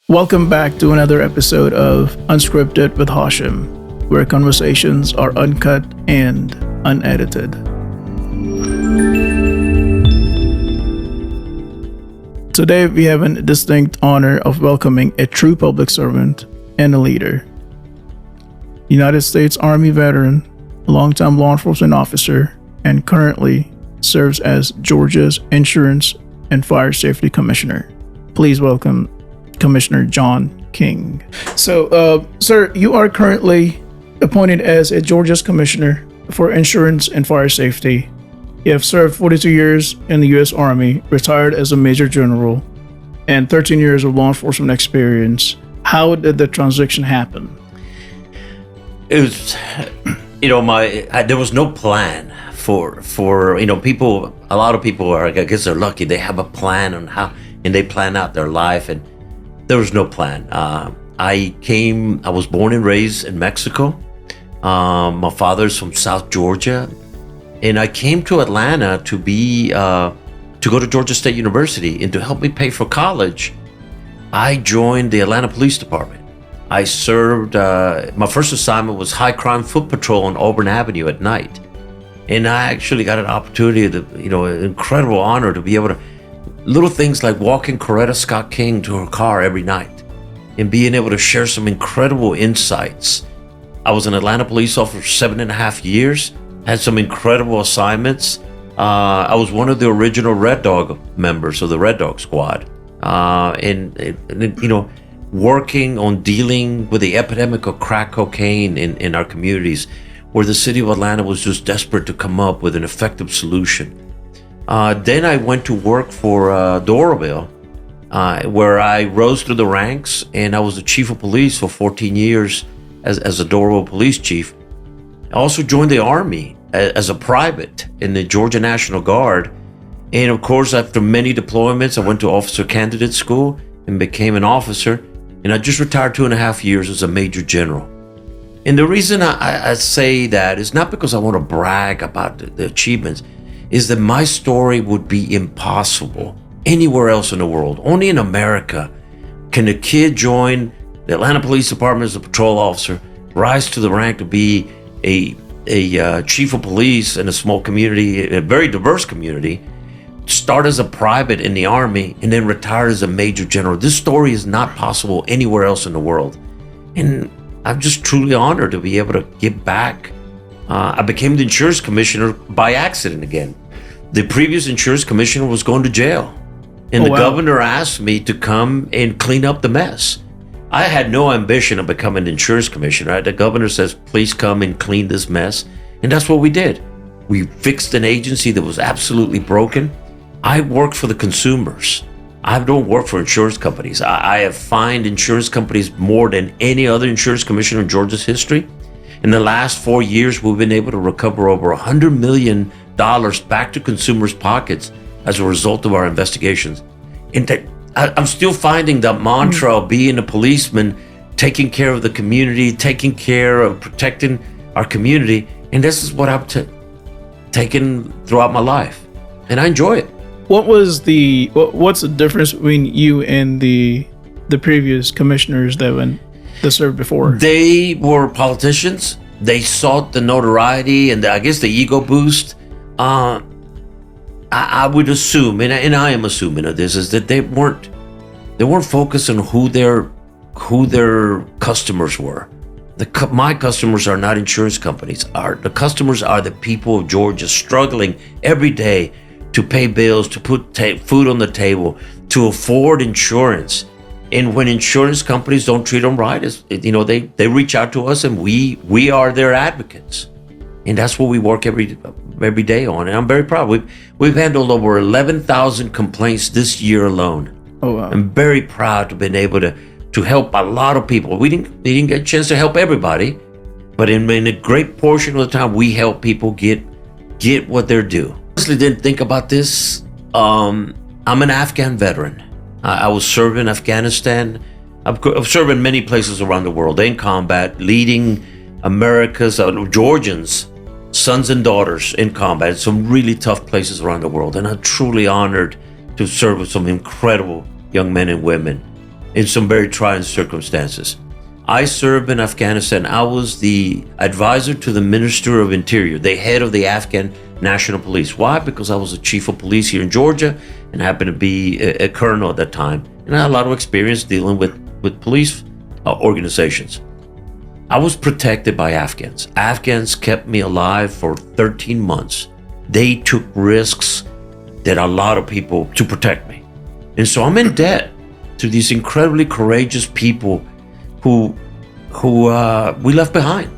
Welcome back to another episode of Unscripted with Hashim, where conversations are uncut and unedited. Today, we have a distinct honor of welcoming a true public servant and a leader. United States Army veteran, longtime law enforcement officer, and currently serves as Georgia's Insurance and Fire Safety Commissioner. Please welcome Commissioner John King. So, sir, you are currently appointed as a Georgia's Commissioner for Insurance and Fire Safety. You have served 42 years in the U.S. Army, retired as a Major General, and 13 years of law enforcement experience. How did the transition happen? It was, there was no plan for people. A lot of people are, I guess they're lucky. They have a plan on how, and they plan out their life, and there was no plan. I was born and raised in Mexico. My father's from South Georgia. And I came to Atlanta to go to Georgia State University, and to help me pay for college, I joined the Atlanta Police Department. I served, my first assignment was high crime foot patrol on Auburn Avenue at night. And I actually got an opportunity an incredible honor to be able to, little things like walking Coretta Scott King to her car every night and being able to share some incredible insights. I was an Atlanta police officer for 7.5 years, had some incredible assignments. I was one of the original Red Dog members of the Red Dog Squad. Working on dealing with the epidemic of crack cocaine in our communities, where the city of Atlanta was just desperate to come up with an effective solution. Then I went to work for Doraville, where I rose through the ranks, and I was the chief of police for 14 years as a Doraville police chief. I also joined the Army as a private in the Georgia National Guard. And of course, after many deployments, I went to officer candidate school and became an officer. And I just retired 2.5 years as a Major General. And the reason I say that is not because I want to brag about the achievements, is that my story would be impossible anywhere else in the world. Only in America can a kid join the Atlanta Police Department as a patrol officer, rise to the rank to be a chief of police in a small community, a very diverse community, start as a private in the Army, and then retire as a Major General. This story is not possible anywhere else in the world. And I'm just truly honored to be able to give back. I became the insurance commissioner by accident again. The previous insurance commissioner was going to jail. And the governor asked me to come and clean up the mess. I had no ambition of becoming an insurance commissioner. The governor says, please come and clean this mess. And that's what we did. We fixed an agency that was absolutely broken. I work for the consumers. I don't work for insurance companies. I have fined insurance companies more than any other insurance commissioner in Georgia's history. In the last 4 years, we've been able to recover over $100 million back to consumers' pockets as a result of our investigations. And I'm still finding that mantra of being a policeman, taking care of the community, taking care of protecting our community. And this is what I've taken throughout my life. And I enjoy it. What's the difference between you and the previous commissioners that served before? They were politicians. They sought the notoriety and I guess the ego boost. I would assume, and I am assuming of this, is that they weren't focused on who their customers were. My customers are not insurance companies. The customers are the people of Georgia struggling every day to pay bills, to put food on the table, to afford insurance. And when insurance companies don't treat them right, they reach out to us, and we are their advocates. And that's what we work every day on. And I'm very proud. We've handled over 11,000 complaints this year alone. Oh, wow. I'm very proud to have been able to help a lot of people. We didn't get a chance to help everybody, but in a great portion of the time, we help people get what they're due. I honestly didn't think about this. I'm an Afghan veteran. I was serving in Afghanistan. I've served in many places around the world in combat, leading America's Georgians, sons and daughters in combat in some really tough places around the world. And I'm truly honored to serve with some incredible young men and women. in some very trying circumstances. I served in Afghanistan. I was the advisor to the Minister of Interior, the head of the Afghan National Police. Why? Because I was the chief of police here in Georgia and happened to be a colonel at that time. And I had a lot of experience dealing with police organizations. I was protected by Afghans. Afghans kept me alive for 13 months. They took risks that a lot of people to protect me. And so I'm in debt to these incredibly courageous people who we left behind.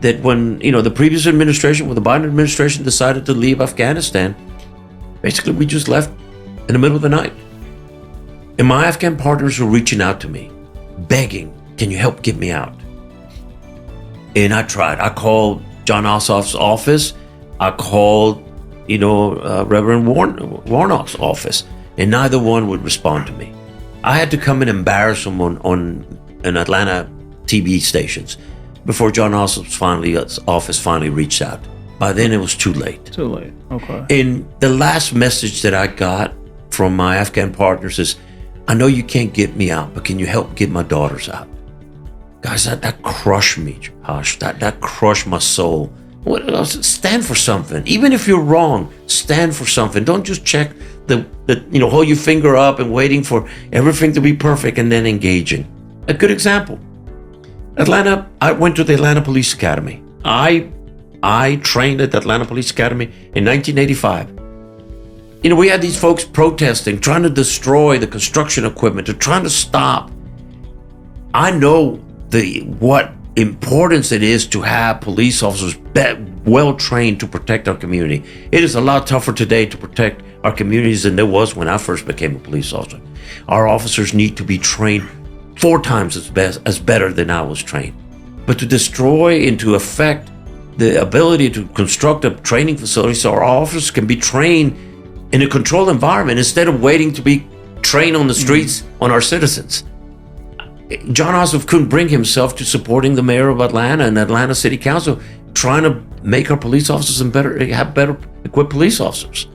That when, the previous administration, when the Biden administration decided to leave Afghanistan, basically we just left in the middle of the night. And my Afghan partners were reaching out to me, begging, can you help get me out? And I tried. I called John Ossoff's office. I called, Reverend Warnock's office, and neither one would respond to me. I had to come and embarrass them on an Atlanta TV stations before John Ossoff's office finally reached out. By then, it was too late. Too late. Okay. And the last message that I got from my Afghan partners is, I know you can't get me out, but can you help get my daughters out? Guys, that crushed me, Hash. That crushed my soul. What else? Stand for something. Even if you're wrong, stand for something. Don't just check hold your finger up and waiting for everything to be perfect and then engaging. A good example. Atlanta, I went to the Atlanta Police Academy. I trained at the Atlanta Police Academy in 1985. We had these folks protesting, trying to destroy the construction equipment, they're trying to stop. I know what importance it is to have police officers well trained to protect our community. It is a lot tougher today to protect our communities than it was when I first became a police officer. Our officers need to be trained 4 times as better than I was trained. But to destroy and to affect the ability to construct a training facility so our officers can be trained in a controlled environment instead of waiting to be trained on the streets on our citizens. John Ossoff couldn't bring himself to supporting the mayor of Atlanta and Atlanta City Council trying to make our police officers have better equipped police officers.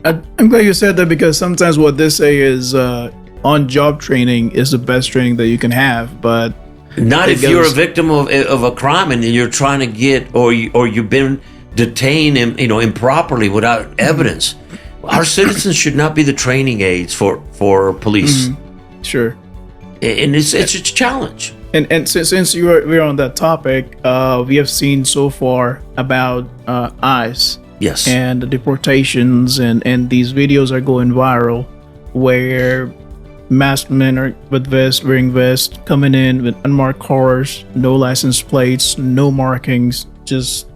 I'm glad you said that, because sometimes what they say is on-job training is the best training that you can have, but not if you're a victim of a crime and you're trying to get or you've been detained improperly without evidence. Our citizens should not be the training aids for police. Sure. And it's a challenge. And since we're on that topic, we have seen so far about ICE. Yes. And the deportations, and these videos are going viral where masked men are wearing vests, coming in with unmarked cars, no license plates, no markings, just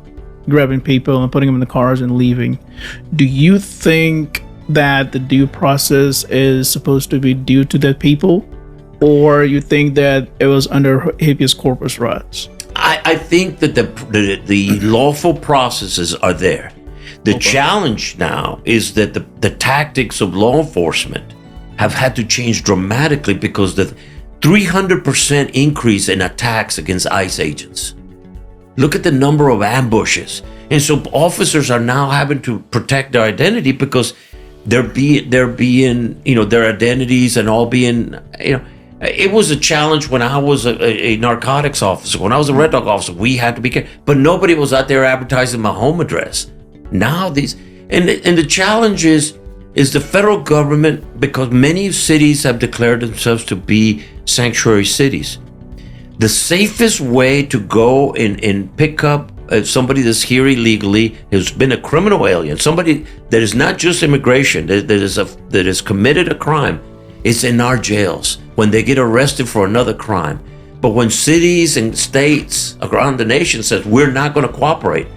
grabbing people and putting them in the cars and leaving. Do you think that the due process is supposed to be due to the people, or you think that it was under habeas corpus rights? I think that the lawful processes are there. The challenge now is that the tactics of law enforcement have had to change dramatically because the 300% increase in attacks against ICE agents. Look at the number of ambushes. And so officers are now having to protect their identity because they're being, their identities and all being, it was a challenge when I was a narcotics officer. When I was a Red Dog officer, we had to be careful. But nobody was out there advertising my home address. Now the challenge is the federal government, because many cities have declared themselves to be sanctuary cities. The safest way to go and pick up somebody that's here illegally, who's been a criminal alien, somebody that is not just immigration, that has committed a crime, is in our jails when they get arrested for another crime. But when cities and states around the nation says we're not going to cooperate,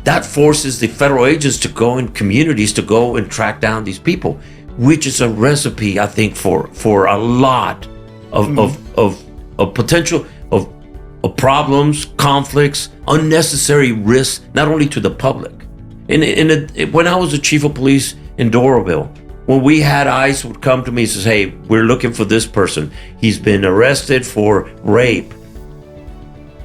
that forces the federal agents to go in communities to go and track down these people, which is a recipe, I think, for a lot of potential of problems, conflicts, unnecessary risks, not only to the public. When I was the chief of police in Doraville, when we had ICE would come to me and says, hey, we're looking for this person. He's been arrested for rape,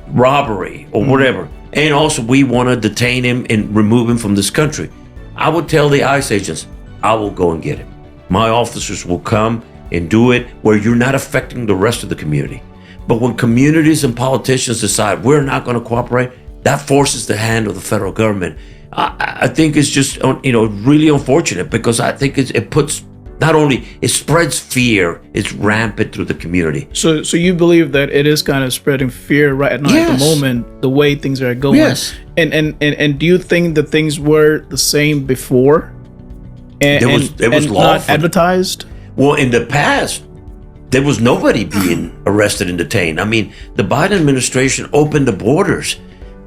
robbery, or whatever. And also we want to detain him and remove him from this country. I would tell the ICE agents, I will go and get him. My officers will come. and do it where you're not affecting the rest of the community. But when communities and politicians decide we're not going to cooperate, that forces the hand of the federal government. I think it's just, really unfortunate, because I think it puts, not only it spreads fear, it's rampant through the community. So you believe that it is kind of spreading fear right now at the moment, the way things are going. Yes. And do you think that things were the same before? It was lawful. Not advertised? Well, in the past, there was nobody being arrested and detained. I mean, the Biden administration opened the borders.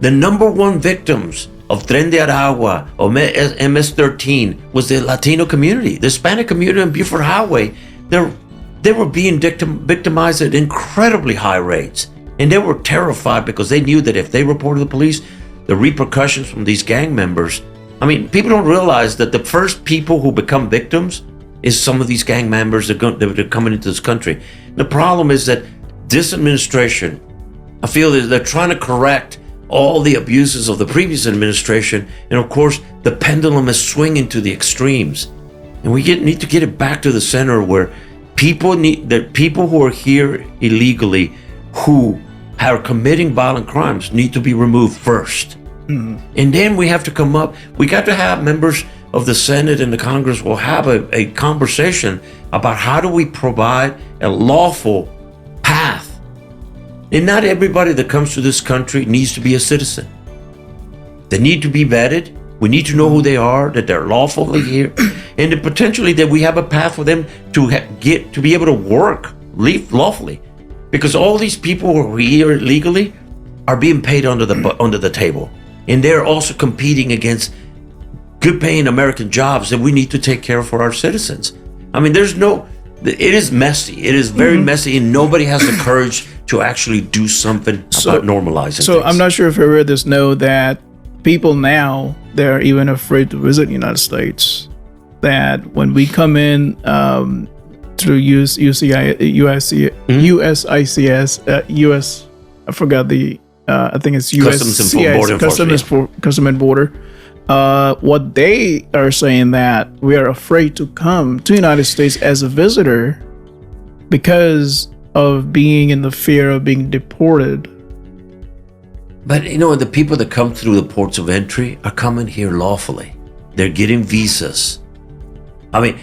The number one victims of Tren de Aragua or MS-13 was the Latino community. The Hispanic community on Buford Highway, they were being victimized at incredibly high rates. And they were terrified because they knew that if they reported the police, the repercussions from these gang members. I mean, people don't realize that the first people who become victims is some of these gang members that are coming into this country. The problem is that this administration, I feel that they're trying to correct all the abuses of the previous administration, and of course, the pendulum is swinging to the extremes. And we need to get it back to the center where people who are here illegally, who are committing violent crimes, need to be removed first. Mm-hmm. And then we have to have members of the Senate and the Congress will have a conversation about how do we provide a lawful path. And not everybody that comes to this country needs to be a citizen. They need to be vetted. We need to know who they are, that they're lawfully here, and that potentially that we have a path for them to be able to work lawfully. Because all these people who are here illegally are being paid under the table. And they're also competing against good paying American jobs that we need to take care of for our citizens. I mean, it is messy. It is very messy, and nobody has the courage to actually do something about normalizing So things. I'm not sure if you read this, know that people now, they're even afraid to visit the United States. That when we come in through I forgot the, I think it's Customs and Border. What they are saying that we are afraid to come to the United States as a visitor because of being in the fear of being deported. But the people that come through the ports of entry are coming here lawfully. They're getting visas. I mean,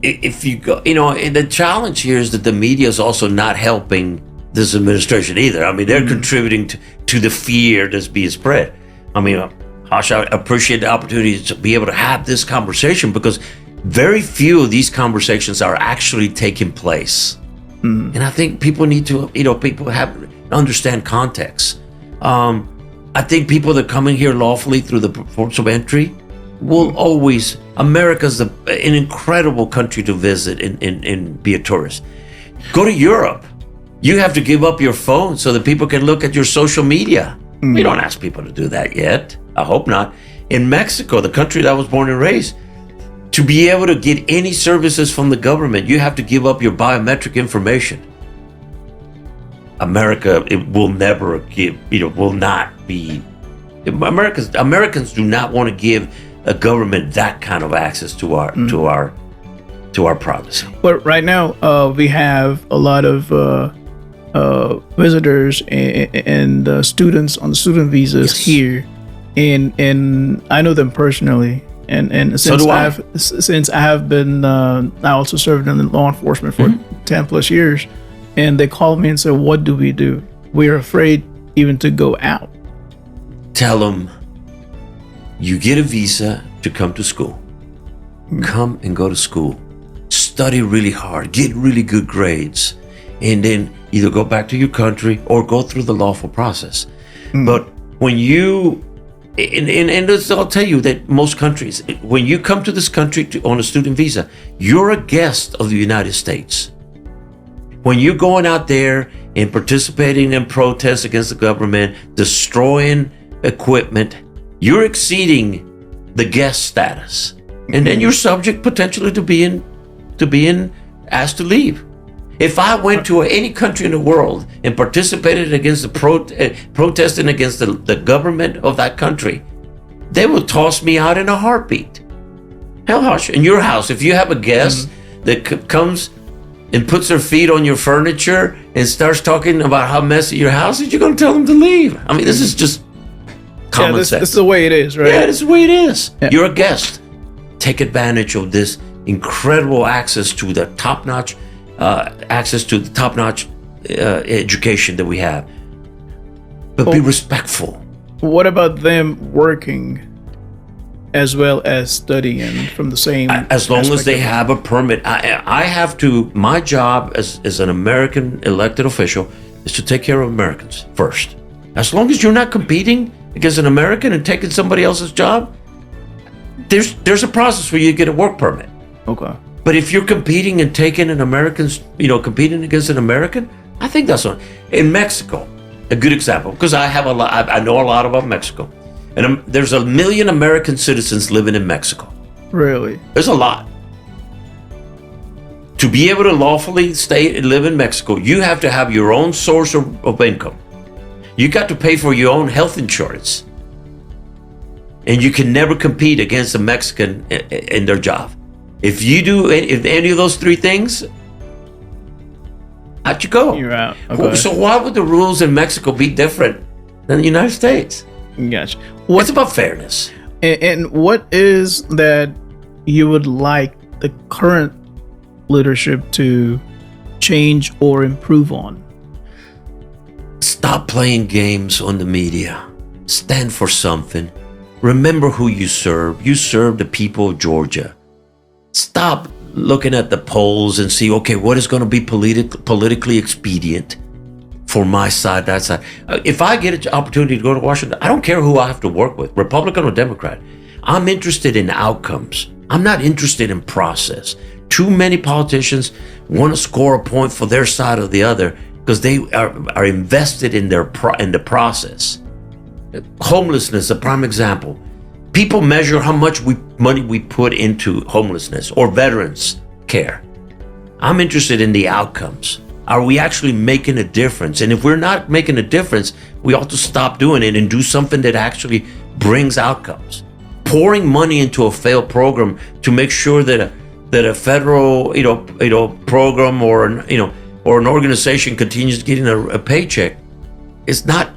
if you go, and the challenge here is that the media is also not helping this administration either. I mean, they're contributing to the fear that's being spread. I mean, Hash, I appreciate the opportunity to be able to have this conversation because very few of these conversations are actually taking place. And I think people need to, people understand context. I think people that come in here lawfully through the ports of entry will always, America's an incredible country to visit and be a tourist. Go to Europe. You have to give up your phone so that people can look at your social media. We don't ask people to do that yet. I hope not. In Mexico, the country that I was born and raised, to be able to get any services from the government, you have to give up your biometric information. America, it will never give, will not be. Americans do not want to give a government that kind of access to our privacy. But right now, we have a lot of visitors and students on the student visas here, and I know them personally. And since I have been I also served in law enforcement for 10 plus years, and they called me and said, "What do we do? We're afraid even to go out." Tell them you get a visa to come to school. Come and go to school. Study really hard. Get really good grades. And then either go back to your country or go through the lawful process. But when you, and I'll tell you that most countries, when you come to this country on a student visa, you're a guest of the United States. When you're going out there and participating in protests against the government, destroying equipment, you're exceeding the guest status. And then you're subject potentially to being asked to leave. If I went to any country in the world and participated against the protesting against the government of that country, they will toss me out in a heartbeat. Hell, Hush, in your house, if you have a guest that comes and puts their feet on your furniture and starts talking about how messy your house is, you're going to tell them to leave. I mean, this is just common sense. This is the way it is, right? Yeah, this is the way it is. Yeah. You're a guest. Take advantage of this incredible access to the top-notch education that we have. But be respectful. What about them working as well as studying from the same? As long as aspect they of it? have a permit. I have to, my job as an American elected official is to take care of Americans first. As long as you're not competing against an American and taking somebody else's job, there's a process where you get a work permit. Okay. But if you're competing and taking an American's, competing against an American, I think that's on. In Mexico, a good example, because I know a lot about Mexico. And there's 1 million American citizens living in Mexico. Really? There's a lot. To be able to lawfully stay and live in Mexico, you have to have your own source of income. You got to pay for your own health insurance. And you can never compete against a Mexican in their job. If any of those three things, out you go. You're out. Okay. So why would the rules in Mexico be different than the United States? Gotcha. What's about fairness? And what is that you would like the current leadership to change or improve on? Stop playing games on the media. Stand for something. Remember who you serve. You serve the people of Georgia. Stop looking at the polls and see, okay, what is going to be politically expedient for my side, that side. If I get an opportunity to go to Washington, I don't care who I have to work with, Republican or Democrat. I'm interested in outcomes. I'm not interested in process. Too many politicians want to score a point for their side or the other because they are invested in the process. Homelessness, a prime example. People measure how much money we put into homelessness or veterans care. I'm interested in the outcomes. Are we actually making a difference? And if we're not making a difference, we ought to stop doing it and do something that actually brings outcomes. Pouring money into a failed program to make sure that a federal program or an organization continues getting a paycheck is not.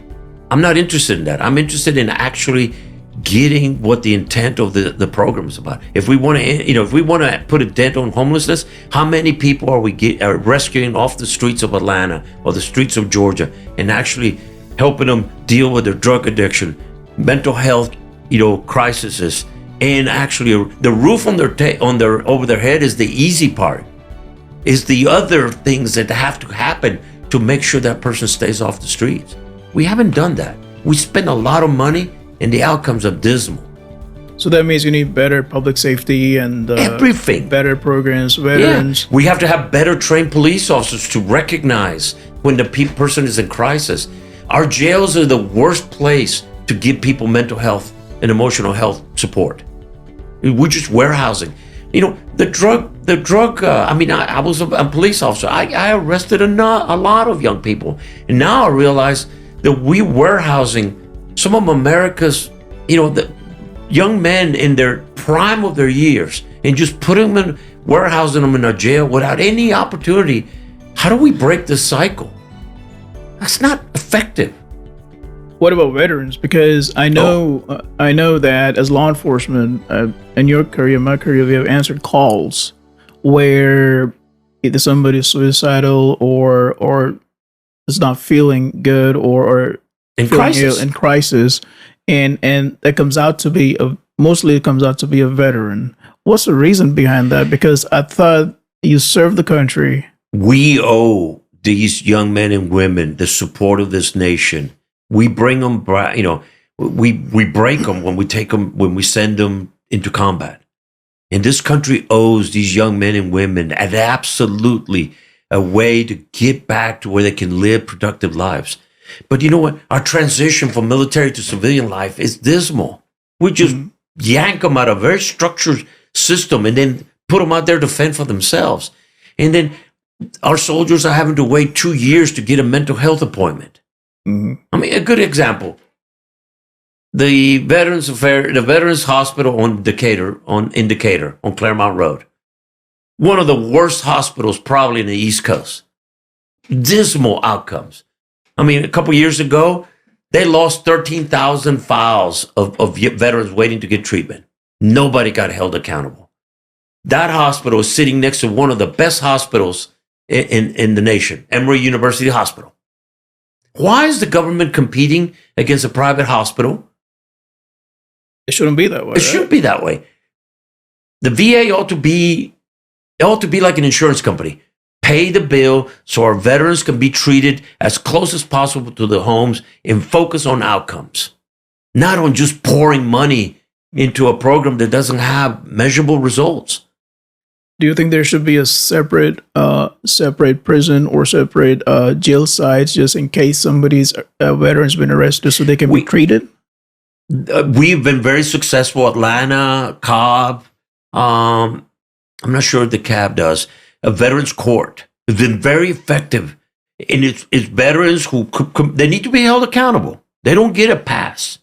I'm not interested in that. I'm interested in actually getting what the intent of the program is about. If we want to, put a dent on homelessness, how many people are we rescuing off the streets of Atlanta or the streets of Georgia and actually helping them deal with their drug addiction, mental health, crises, and actually the roof over their head is the easy part. Is the other things that have to happen to make sure that person stays off the streets. We haven't done that. We spend a lot of money and the outcomes are dismal. So that means you need better public safety and everything. Better programs, veterans. Yeah. We have to have better trained police officers to recognize when the person is in crisis. Our jails are the worst place to give people mental health and emotional health support. We're just warehousing. The drug. I was a police officer. I arrested a lot of young people, and now I realize that we warehousing some of America's, the young men in their prime of their years, and just putting them in, warehousing them in a jail without any opportunity. How do we break this cycle? That's not effective. What about veterans? Because I know that as law enforcement, in your career, my career, we have answered calls where either somebody is suicidal or is not feeling good or in crisis, and that comes out to be mostly a veteran. What's the reason behind that? Because I thought you served the country. We owe these young men and women the support of this nation. We bring them, we break them when we send them into combat. And this country owes these young men and women absolutely a way to get back to where they can live productive lives. But you know what? Our transition from military to civilian life is dismal. We just yank them out of a very structured system and then put them out there to fend for themselves. And then our soldiers are having to wait 2 years to get a mental health appointment. Mm-hmm. I mean, a good example. The Veterans Hospital in Decatur on Claremont Road. One of the worst hospitals probably in the East Coast. Dismal outcomes. I mean, a couple years ago, they lost 13,000 files of veterans waiting to get treatment. Nobody got held accountable. That hospital is sitting next to one of the best hospitals in the nation, Emory University Hospital. Why is the government competing against a private hospital? It shouldn't be that way. It shouldn't be that way. The VA ought to be like an insurance company. Pay the bill so our veterans can be treated as close as possible to their homes and focus on outcomes, not on just pouring money into a program that doesn't have measurable results. Do you think there should be a separate prison or separate jail sites just in case somebody's veteran's been arrested so they can be treated? We've been very successful. Atlanta, Cobb. I'm not sure what the CAB does. A veterans court has been very effective. And it's veterans who they need to be held accountable. They don't get a pass.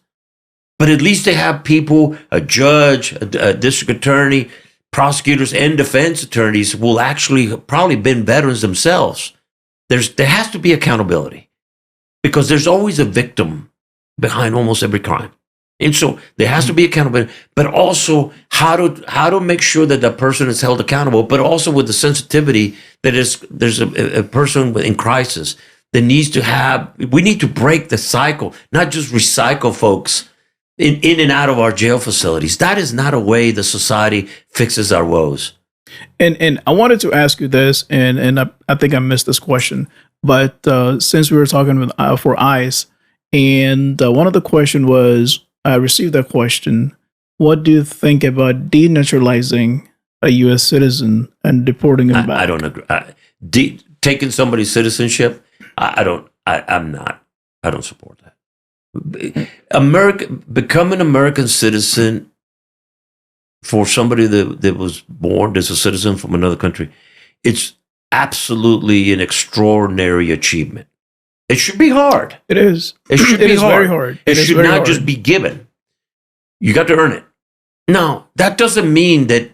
But at least they have people, a judge, a district attorney, prosecutors, and defense attorneys who will actually probably been veterans themselves. There has to be accountability because there's always a victim behind almost every crime. And so there has to be accountability, but also how to make sure that the person is held accountable, but also with the sensitivity that there's a person in crisis that needs to have, we need to break the cycle, not just recycle folks in and out of our jail facilities. That is not a way the society fixes our woes. And I wanted to ask you this, and I think I missed this question, but since we were talking with, for ICE, and one of the question was, I received that question, what do you think about denaturalizing a U.S. citizen and deporting him back? I don't agree. Taking somebody's citizenship, I don't support that. Become an American citizen for somebody that was born as a citizen from another country, it's absolutely an extraordinary achievement. It should be hard. It is. It should be hard. Very hard. It should not just be given. You got to earn it. Now, that doesn't mean that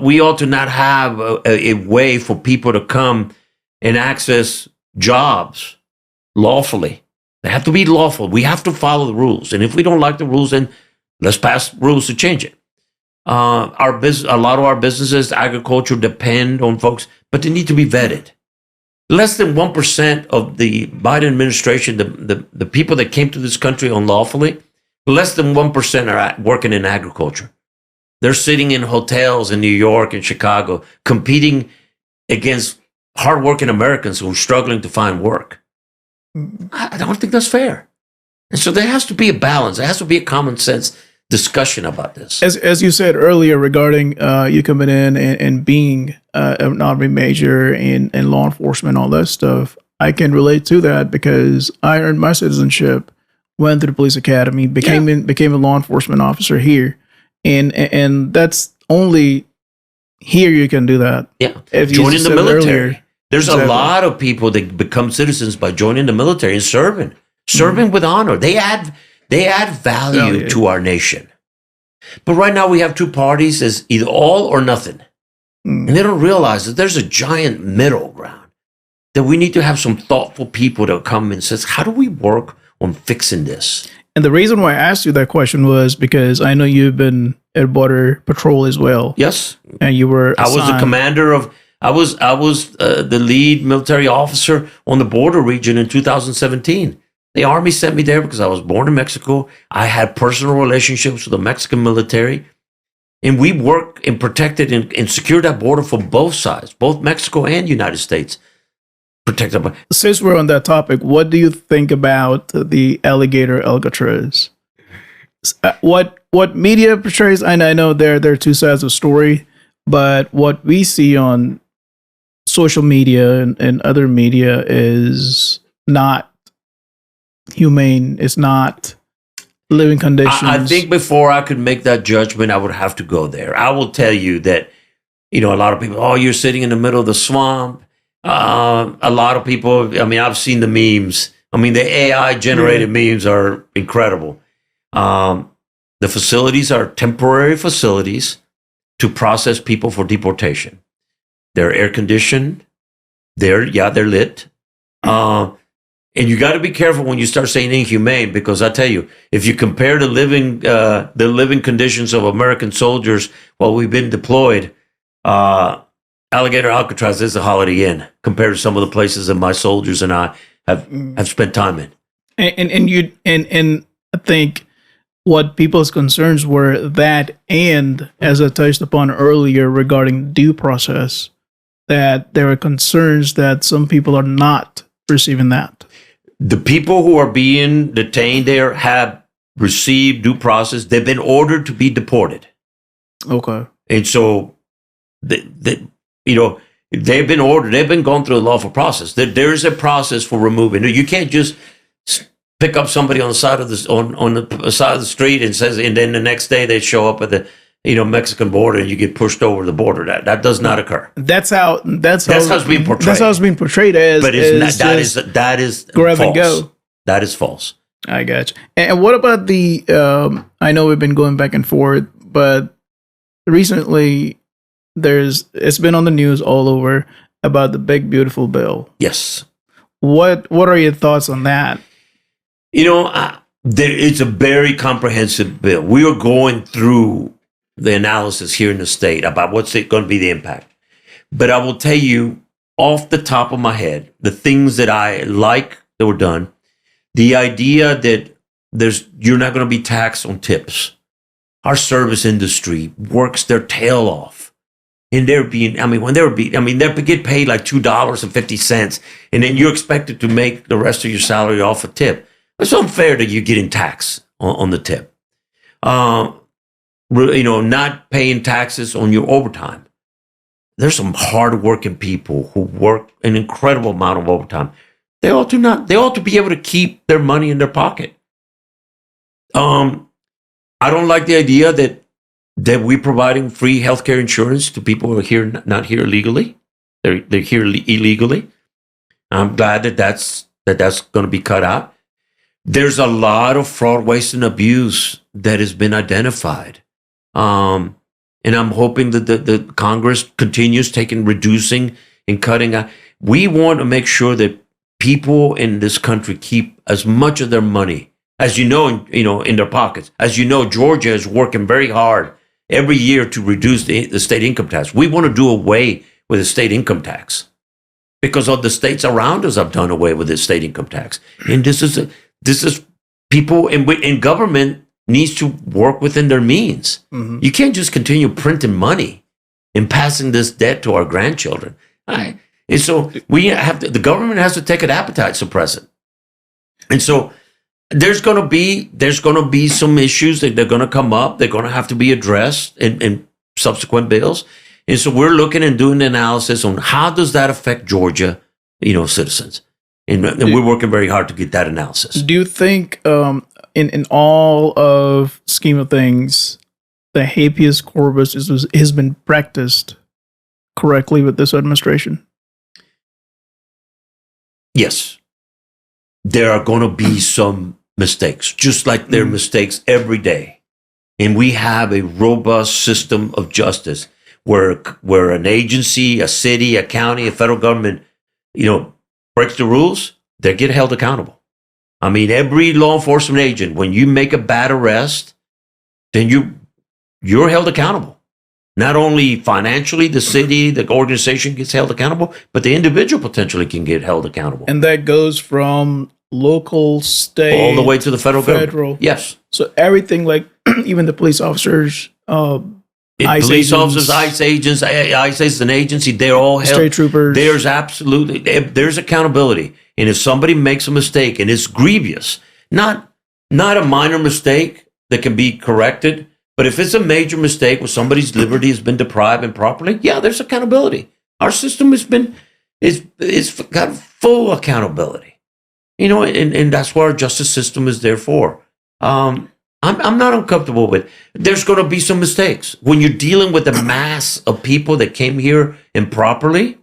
we ought to not have a way for people to come and access jobs lawfully. They have to be lawful. We have to follow the rules. And if we don't like the rules, then let's pass rules to change it. A lot of our businesses, agriculture, depend on folks, but they need to be vetted. Less than 1% of the Biden administration, the people that came to this country unlawfully, less than 1% are working in agriculture. They're sitting in hotels in New York and Chicago, competing against hardworking Americans who are struggling to find work. I don't think that's fair. And so there has to be a balance. There has to be a common sense discussion about this. As you said earlier regarding you coming in and being an Army major in law enforcement, all that stuff, I can relate to that because I earned my citizenship, went to the police academy, became a law enforcement officer here, and that's only here you can do that. Yeah, if joining the military. Earlier, there's exactly. A lot of people that become citizens by joining the military and serving with honor. They add value to our nation. But right now we have two parties as either all or nothing. And they don't realize that there's a giant middle ground, that we need to have some thoughtful people to come and says, how do we work on fixing this? And the reason why I asked you that question was because I know you've been at Border Patrol as well. Yes. And you were assigned. I was the commander of, I was the lead military officer on the border region in 2017. The Army sent me there because I was born in Mexico. I had personal relationships with the Mexican military. And we worked and protected and secured that border for both sides, both Mexico and United States. Protected. Since we're on that topic, what do you think about the alligator Alcatraz? What media portrays, and I know there are two sides of the story, but what we see on social media and other media is not humane. It's not living conditions. I think before I could make that judgment, I would have to go there. I will tell you that, a lot of people, oh, you're sitting in the middle of the swamp. A lot of people, I've seen the memes. The AI generated memes are incredible. The facilities are temporary facilities to process people for deportation. They're air conditioned. They're lit. And you got to be careful when you start saying inhumane, because I tell you, if you compare the living conditions of American soldiers while we've been deployed, Alligator Alcatraz is a Holiday Inn compared to some of the places that my soldiers and I have spent time in. And I think what people's concerns were that, and as I touched upon earlier regarding due process, that there are concerns that some people are not receiving that. The people who are being detained there have received due process. They've been ordered to be deported. Okay. And so, they've been ordered. They've been going through a lawful process. There is a process for removing. You can't just pick up somebody on the side of the street and then the next day they show up at the Mexican border and you get pushed over the border. That does not occur. That's how it's being portrayed. That's how it's being portrayed as. But that is grab false. And go. That is false. I got you. And what about the? I know we've been going back and forth, but recently it's been on the news all over about the big beautiful bill. Yes. What are your thoughts on that? It's a very comprehensive bill. We are going through the analysis here in the state about what's going to be the impact. But I will tell you off the top of my head, the things that I like that were done, the idea that you're not going to be taxed on tips. Our service industry works their tail off. And they get paid like $2.50, and then you're expected to make the rest of your salary off a tip. It's unfair that you're getting taxed on the tip. Not paying taxes on your overtime. There's some hardworking people who work an incredible amount of overtime. They ought to be able to keep their money in their pocket. I don't like the idea that we're providing free healthcare insurance to people who are here, not here legally. They're here illegally. I'm glad that that's going to be cut out. There's a lot of fraud, waste, and abuse that has been identified. And I'm hoping that the Congress continues reducing and cutting out. We want to make sure that people in this country keep as much of their money, as in their pockets. As you know, Georgia is working very hard every year to reduce the state income tax. We want to do away with the state income tax because all the states around us have done away with the state income tax. And this is people in government needs to work within their means. Mm-hmm. You can't just continue printing money and passing this debt to our grandchildren. And so the government has to take an appetite suppressant. And so there's going to be some issues that they're going to come up. They're going to have to be addressed in subsequent bills. And so we're looking and doing the analysis on how does that affect Georgia, citizens. And we're working very hard to get that analysis. Do you think, in all of scheme of things, the habeas corpus has been practiced correctly with this administration? Yes. There are going to be some mistakes, just like there are mistakes every day. And we have a robust system of justice where an agency, a city, a county, a federal government, breaks the rules, they get held accountable. I mean, every law enforcement agent, when you make a bad arrest, then you're held accountable. Not only financially, the city, the organization gets held accountable, but the individual potentially can get held accountable. And that goes from local, state, all the way to the federal government. Yes. So everything, like even the police officers, ICE officers, ICE agents, ICE is an agency. They're all held. State troopers. There's accountability. And if somebody makes a mistake and it's grievous, not a minor mistake that can be corrected, but if it's a major mistake where somebody's liberty has been deprived improperly, there's accountability. Our system is got full accountability. And that's what our justice system is there for. I'm not uncomfortable with. There's going to be some mistakes when you're dealing with a mass of people that came here improperly.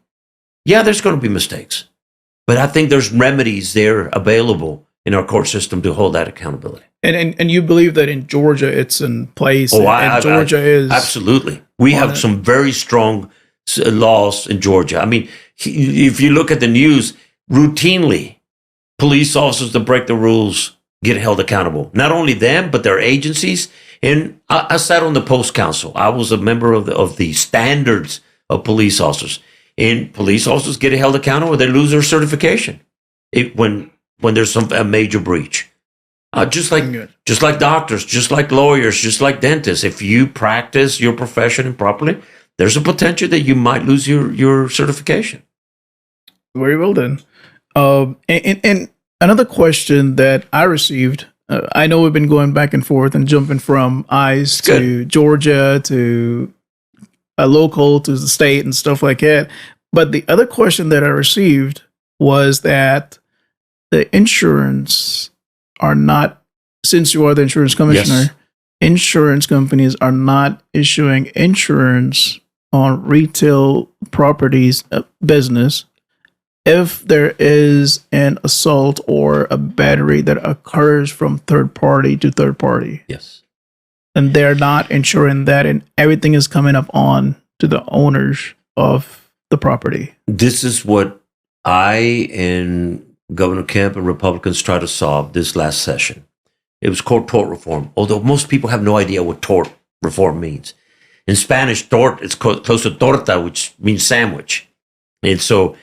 There's going to be mistakes, but I think there's remedies there available in our court system to hold that accountability. And you believe that in Georgia it's in place? Georgia is absolutely. We have some very strong laws in Georgia. I mean, if you look at the news, routinely, police officers that break the rules get held accountable. Not only them, but their agencies. And I sat on the Post Council. I was a member of the standards of police officers. And police officers get held accountable, they lose their certification when there's a major breach. Just like doctors, just like lawyers, just like dentists. If you practice your profession improperly, there's a potential that you might lose your certification. Very well then. And another question that I received, I know we've been going back and forth and jumping from ICE to Georgia to a local to the state and stuff like that. But the other question that I received was that the insurance are not, since you are the insurance commissioner, insurance companies are not issuing insurance on retail properties business if there is an assault or a battery that occurs from third party to third party. Yes. And they're not insuring that, and everything is coming up on to the owners of the property. This is what I and Governor Kemp and Republicans tried to solve this last session. It was called tort reform, although most people have no idea what tort reform means. In Spanish, tort is close to torta, which means sandwich. And so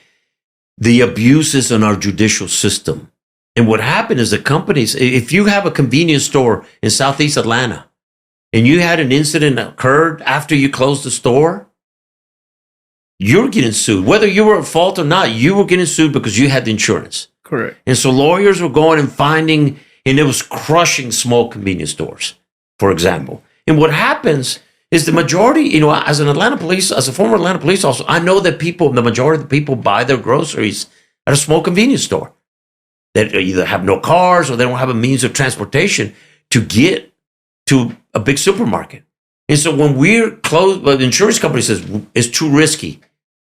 the abuses in our judicial system. And what happened is the companies, if you have a convenience store in Southeast Atlanta and you had an incident that occurred after you closed the store, you're getting sued. Whether you were at fault or not, you were getting sued because you had the insurance. Correct. And so lawyers were going and finding, and it was crushing small convenience stores, for example. And what happens is the majority, as a former Atlanta police officer, I know that the majority of the people buy their groceries at a small convenience store. That either have no cars or they don't have a means of transportation to get to a big supermarket. And so when we're closed, the insurance company says it's too risky.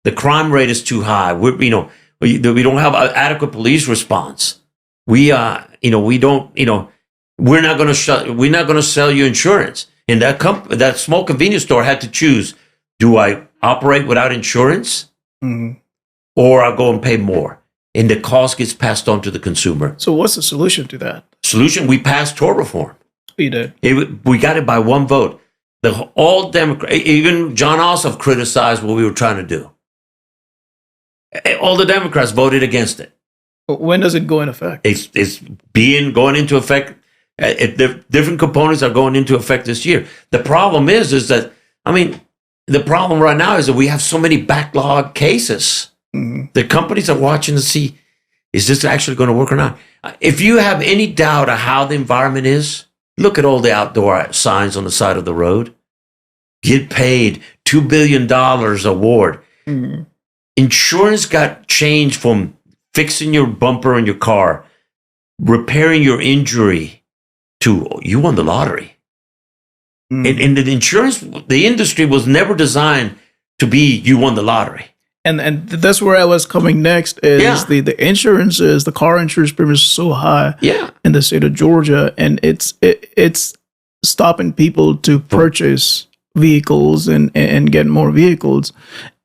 The crime rate is too high. We don't have an adequate police response. We're not going to sell you insurance. And that small convenience store had to choose: do I operate without insurance, or I go and pay more? And the cost gets passed on to the consumer. So what's the solution to that? Solution: we passed tort reform. We did. We got it by one vote. All Democrats, even John Ossoff criticized what we were trying to do. All the Democrats voted against it. But when does it go in effect? It's going into effect. Different components are going into effect this year. The problem is that, the problem right now is that we have so many backlog cases. The companies are watching to see, is this actually going to work or not? If you have any doubt of how the environment is, look at all the outdoor signs on the side of the road. Get paid $2 billion award. Insurance got changed from fixing your bumper in your car, repairing your injury, to you won the lottery. And the industry was never designed to be you won the lottery. And that's where I was coming next is the insurances, the car insurance premium is so high in the state of Georgia, and it's stopping people to purchase vehicles and get more vehicles.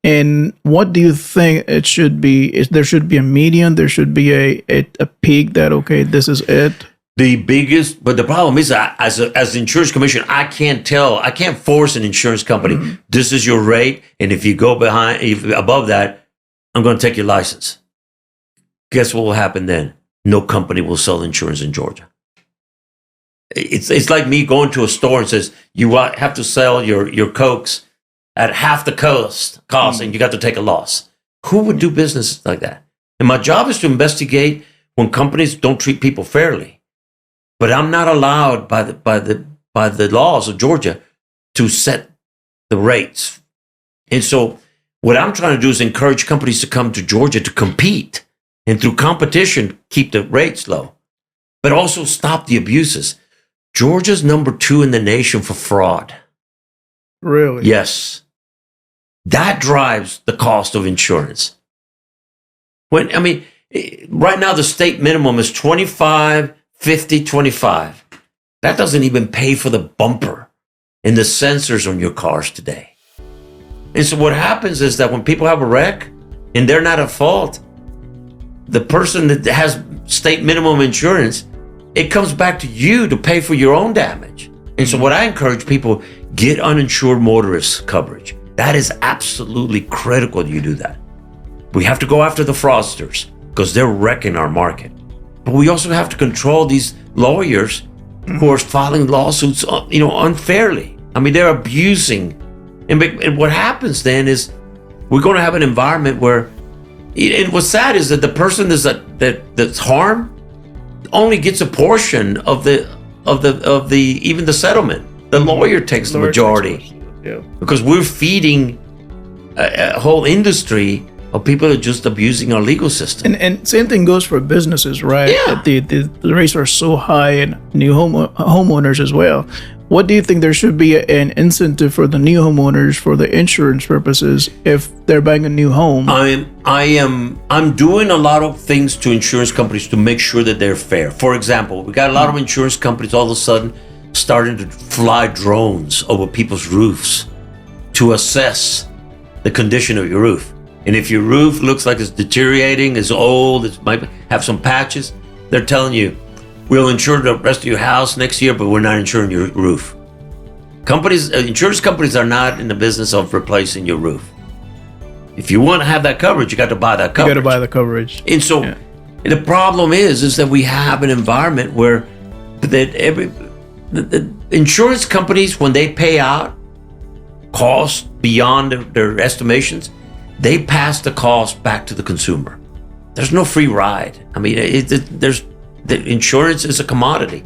And what do you think it should be? There should be a median, there should be a peak that, okay, this is it. But the problem is, as the insurance commissioner, I can't force an insurance company. This is your rate, and if you go above that, I'm going to take your license. Guess what will happen then? No company will sell insurance in Georgia. It's like me going to a store and says you have to sell your Cokes at half the cost, and you got to take a loss. Who would do business like that? And my job is to investigate when companies don't treat people fairly. But I'm not allowed by the laws of Georgia to set the rates. And so what I'm trying to do is encourage companies to come to Georgia to compete, and through competition, keep the rates low, but also stop the abuses. Georgia's number 2 in the nation for fraud. Really? Yes. That drives the cost of insurance. Right now the state minimum is 25, 50, 25. That doesn't even pay for the bumper and the sensors on your cars today. And so what happens is that when people have a wreck and they're not at fault, the person that has state minimum insurance, it comes back to you to pay for your own damage. And so what I encourage people, get uninsured motorist coverage. That is absolutely critical that you do that. We have to go after the fraudsters because they're wrecking our market. But we also have to control these lawyers who are filing lawsuits, unfairly. I mean, they're abusing. And what happens then is we're going to have an environment where, and what's sad is that the person that's harmed only gets a portion of the even the settlement. The lawyer takes the majority. Yeah. Because we're feeding a whole industry of people that are just abusing our legal system. And same thing goes for businesses, right? Yeah. The rates are so high, and new homeowners as well. What do you think there should be an incentive for the new homeowners for the insurance purposes if they're buying a new home? I'm doing a lot of things to insurance companies to make sure that they're fair. For example, we got a lot of insurance companies all of a sudden starting to fly drones over people's roofs to assess the condition of your roof. And if your roof looks like it's deteriorating, it's old, it might have some patches, they're telling you, we'll insure the rest of your house next year, but we're not insuring your roof. Insurance companies are not in the business of replacing your roof. If you want to have that coverage, you got to buy that coverage. You got to buy the coverage. And so the problem is that we have an environment where the insurance companies, when they pay out costs beyond their estimations, they pass the cost back to the consumer. There's no free ride. I mean, the insurance is a commodity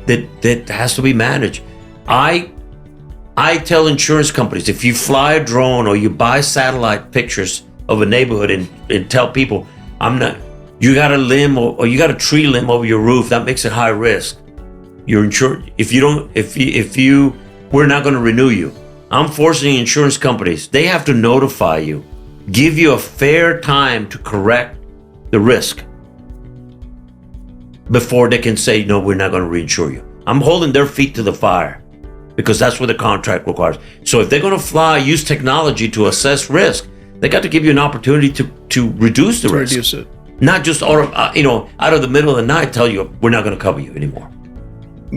that has to be managed. I tell insurance companies, if you fly a drone or you buy satellite pictures of a neighborhood and tell people, you got a limb or you got a tree limb over your roof, that makes it high risk. You're insured. We're not going to renew you. I'm forcing insurance companies. They have to notify you, give you a fair time to correct the risk before they can say, no, we're not going to reinsure you. I'm holding their feet to the fire because that's what the contract requires. So if they're going to use technology to assess risk, they got to give you an opportunity to reduce the risk. Reduce it. Not just out of the middle of the night tell you, we're not going to cover you anymore.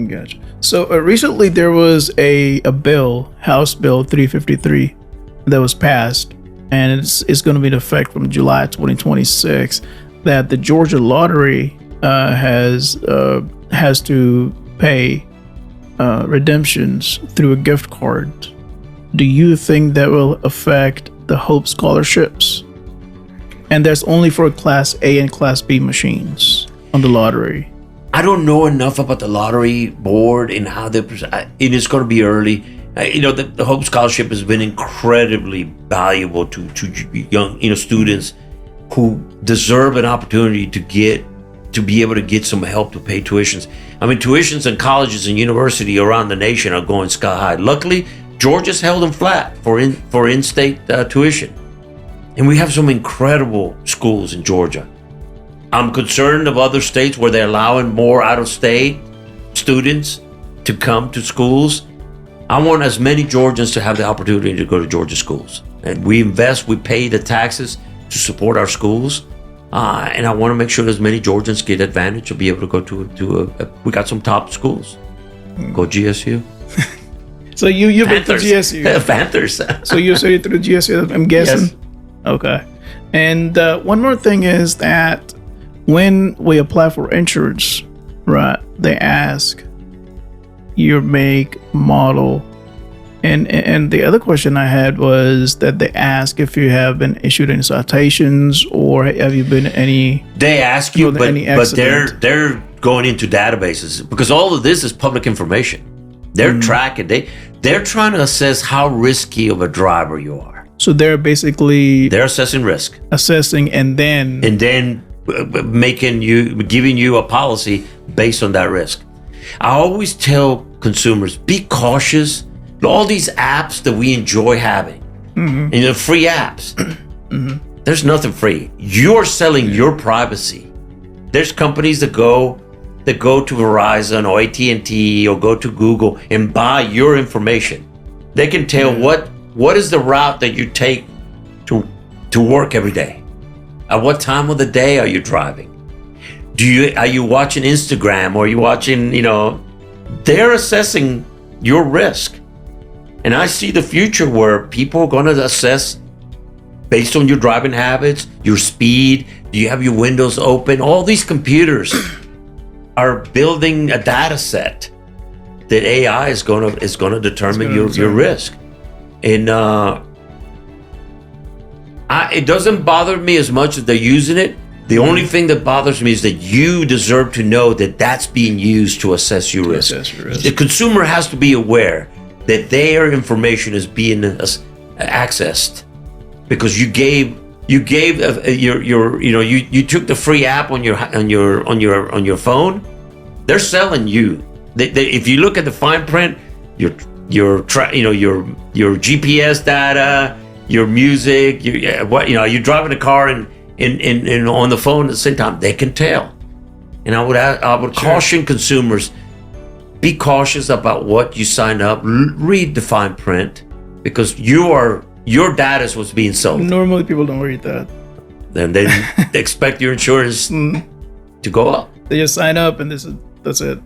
Gotcha. So recently there was a bill, House Bill 353, that was passed, and it's going to be in effect from July 2026, that the Georgia Lottery has to pay redemptions through a gift card. Do you think that will affect the Hope scholarships? And that's only for Class A and Class B machines on the lottery. I don't know enough about the lottery board and how they present. It is going to be early. The Hope Scholarship has been incredibly valuable to young students who deserve an opportunity to be able to get some help to pay tuitions. I mean, tuitions in colleges and universities around the nation are going sky high. Luckily, Georgia's held them flat for in-state tuition, and we have some incredible schools in Georgia. I'm concerned of other states where they're allowing more out-of-state students to come to schools. I want as many Georgians to have the opportunity to go to Georgia schools. And we pay the taxes to support our schools. And I want to make sure as many Georgians get advantage of be able to go to we got some top schools. Go GSU. So you've been to GSU. Panthers. So you studied through GSU, I'm guessing? Yes. Okay. And one more thing is that when we apply for insurance, right, they ask your make, model, and the other question I had was that they ask if you have been issued any citations or have you been any. They ask you, but they're going into databases because all of this is public information. They're tracking. They're trying to assess how risky of a driver you are. So they're assessing risk, and then giving you a policy based on that risk. I always tell consumers, be cautious. All these apps that we enjoy having, and free apps, there's nothing free. You're selling your privacy. There's companies that go to Verizon or AT&T or go to Google and buy your information. They can tell what What is the route that you take to work every day? At what time of the day are you driving? Are you watching Instagram, or are you watching, they're assessing your risk. And I see the future where people are going to assess based on your driving habits, your speed, do you have your windows open? All these computers are building a data set that AI is going to determine your risk. And it doesn't bother me as much as they're using it. The only thing that bothers me is that you deserve to know that that's being used to assess your risk. The consumer has to be aware that their information is being accessed because you took the free app on your phone. They're selling you. If you look at the fine print, your GPS data, your music, you're driving a car and on the phone at the same time, they can tell. And I would caution consumers, be cautious about what you sign up. Read the fine print, because your data is what's being sold. Normally people don't read that. Then they expect your insurance to go up. They just sign up and that's it.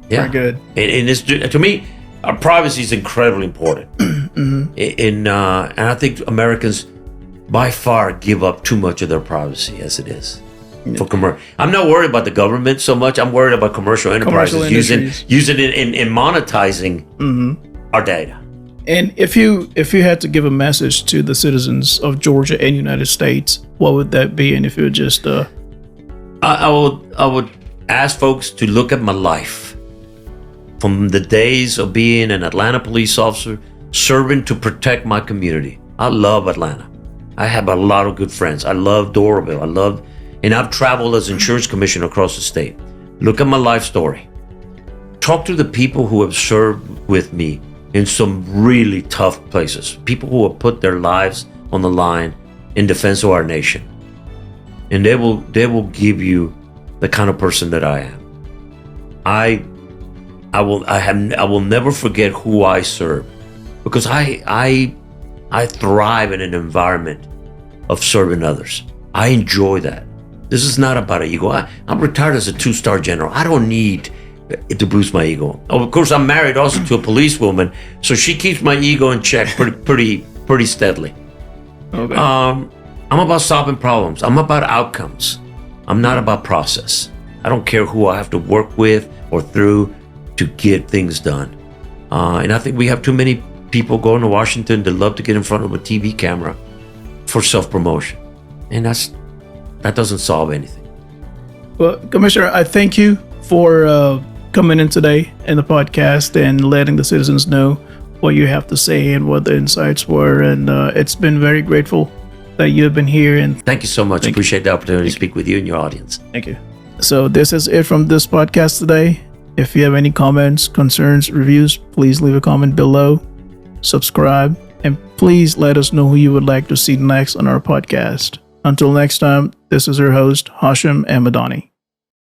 Yeah. Very good. And it's, to me, our privacy is incredibly important. And I think Americans by far give up too much of their privacy as it is. For commercial, I'm not worried about the government so much. I'm worried about commercial enterprises using it in monetizing our data. And if you had to give a message to the citizens of Georgia and United States, what would that be? And if you would just, I would ask folks to look at my life from the days of being an Atlanta police officer, serving to protect my community. I love Atlanta. I have a lot of good friends. I love Doraville. And I've traveled as insurance commissioner across the state. Look at my life story. Talk to the people who have served with me in some really tough places. People who have put their lives on the line in defense of our nation. And they will give you the kind of person that I am. I will never forget who I serve, because I thrive in an environment of serving others. I enjoy that. This is not about an ego. I'm retired as a 2-star general. I don't need it to boost my ego. Of course, I'm married also to a policewoman, so she keeps my ego in check pretty steadily. okay. I'm about solving problems. I'm about outcomes. I'm not about process. I don't care who I have to work with or through to get things done. And I think we have too many people going to Washington that love to get in front of a TV camera for self-promotion. And that doesn't solve anything. Well, Commissioner, I thank you for coming in today in the podcast and letting the citizens know what you have to say and what the insights were. And it's been very grateful that you have been here. And thank you so much. I appreciate the opportunity to speak with you and your audience. Thank you. So this is it from this podcast today. If you have any comments, concerns, reviews, please leave a comment below, subscribe, and please let us know who you would like to see next on our podcast. Until next time, this is your host, Hashim Ahmedani.